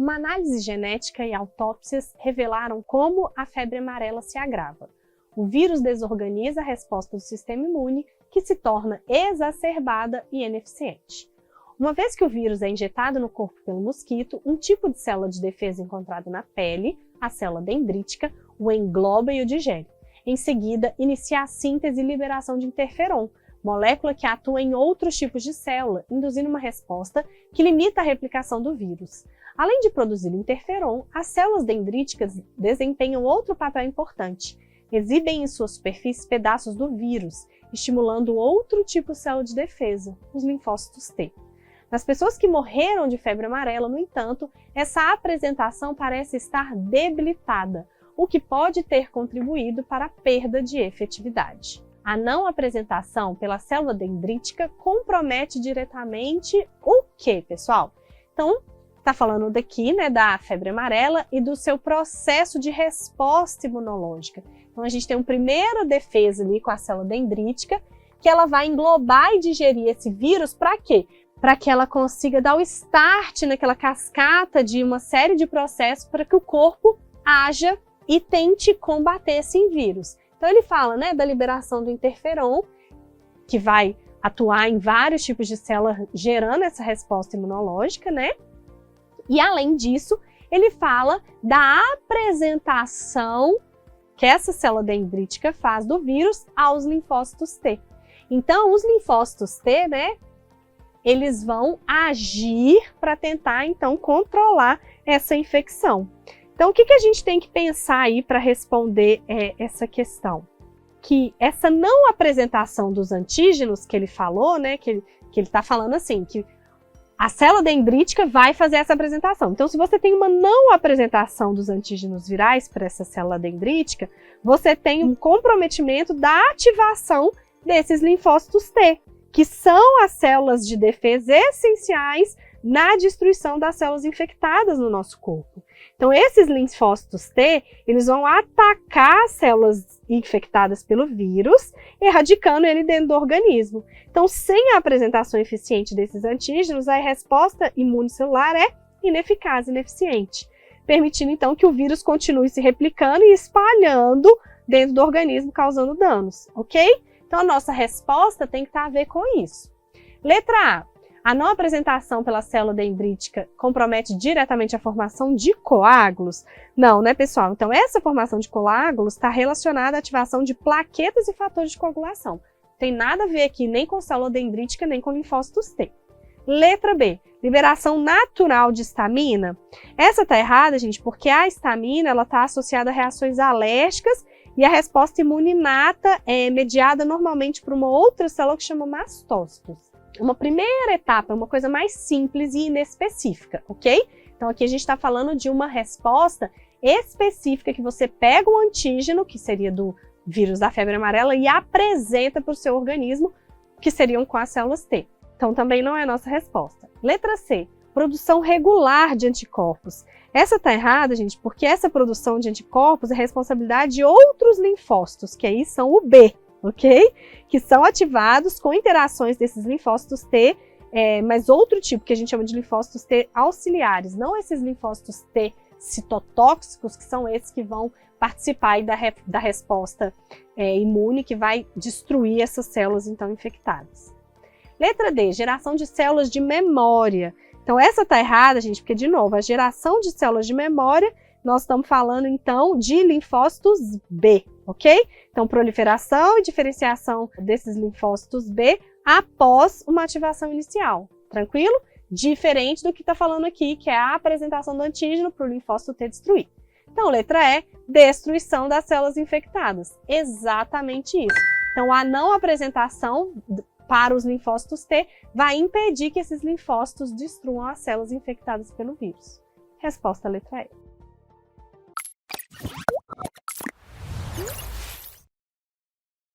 Uma análise genética e autópsias revelaram como a febre amarela se agrava. O vírus desorganiza a resposta do sistema imune, que se torna exacerbada e ineficiente. Uma vez que o vírus é injetado no corpo pelo mosquito, um tipo de célula de defesa encontrado na pele, a célula dendrítica, o engloba e o digere. Em seguida, inicia a síntese e liberação de interferon, molécula que atua em outros tipos de célula, induzindo uma resposta que limita a replicação do vírus. Além de produzir interferon, as células dendríticas desempenham outro papel importante. Exibem em sua superfície pedaços do vírus, estimulando outro tipo de célula de defesa, os linfócitos T. Nas pessoas que morreram de febre amarela, no entanto, essa apresentação parece estar debilitada, o que pode ter contribuído para a perda de efetividade. A não apresentação pela célula dendrítica compromete diretamente o que, pessoal? Então, está falando daqui, né, da febre amarela e do seu processo de resposta imunológica. Então, a gente tem uma primeira defesa ali com a célula dendrítica, que ela vai englobar e digerir esse vírus para quê? Para que ela consiga dar o start naquela cascata de uma série de processos para que o corpo haja e tente combater esse vírus. Então ele fala, né, da liberação do interferon, que vai atuar em vários tipos de células, gerando essa resposta imunológica, né? E além disso, ele fala da apresentação que essa célula dendrítica faz do vírus aos linfócitos T. Então, os linfócitos T, né, eles vão agir para tentar, então, controlar essa infecção. Então, o que a gente tem que pensar aí para responder essa questão? Que essa não apresentação dos antígenos que ele falou, né, que ele está falando assim, que a célula dendrítica vai fazer essa apresentação. Então, se você tem uma não apresentação dos antígenos virais para essa célula dendrítica, você tem um comprometimento da ativação desses linfócitos T, que são as células de defesa essenciais na destruição das células infectadas no nosso corpo. Então, esses linfócitos T, eles vão atacar as células infectadas pelo vírus, erradicando ele dentro do organismo. Então, sem a apresentação eficiente desses antígenos, a resposta imune celular é ineficaz, ineficiente, permitindo, então, que o vírus continue se replicando e espalhando dentro do organismo, causando danos, ok? Então, a nossa resposta tem que ter a ver com isso. Letra A não apresentação pela célula dendrítica compromete diretamente a formação de coágulos? Não, né, pessoal? Então, essa formação de coágulos está relacionada à ativação de plaquetas e fatores de coagulação. Não tem nada a ver aqui nem com célula dendrítica, nem com linfócitos T. Letra B, liberação natural de histamina? Essa está errada, gente, porque a histamina está associada a reações alérgicas e a resposta imune inata é mediada normalmente por uma outra célula que chama mastócitos. Uma primeira etapa é uma coisa mais simples e inespecífica, ok? Então aqui a gente está falando de uma resposta específica que você pega um antígeno, que seria do vírus da febre amarela, e apresenta para o seu organismo, que seriam com as células T. Então também não é a nossa resposta. Letra C, produção regular de anticorpos. Essa está errada, gente, porque essa produção de anticorpos é responsabilidade de outros linfócitos, que aí são o B, ok? Que são ativados com interações desses linfócitos T, mas outro tipo que a gente chama de linfócitos T auxiliares, não esses linfócitos T citotóxicos, que são esses que vão participar aí da resposta imune, que vai destruir essas células então infectadas. Letra D, geração de células de memória. Então essa tá errada, gente, porque de novo, a geração de células de memória, nós estamos falando então de linfócitos B, ok? Então proliferação e diferenciação desses linfócitos B após uma ativação inicial, tranquilo? Diferente do que está falando aqui, que é a apresentação do antígeno para o linfócito T destruir. Então letra E, destruição das células infectadas, exatamente isso. Então a não apresentação para os linfócitos T vai impedir que esses linfócitos destruam as células infectadas pelo vírus. Resposta letra E.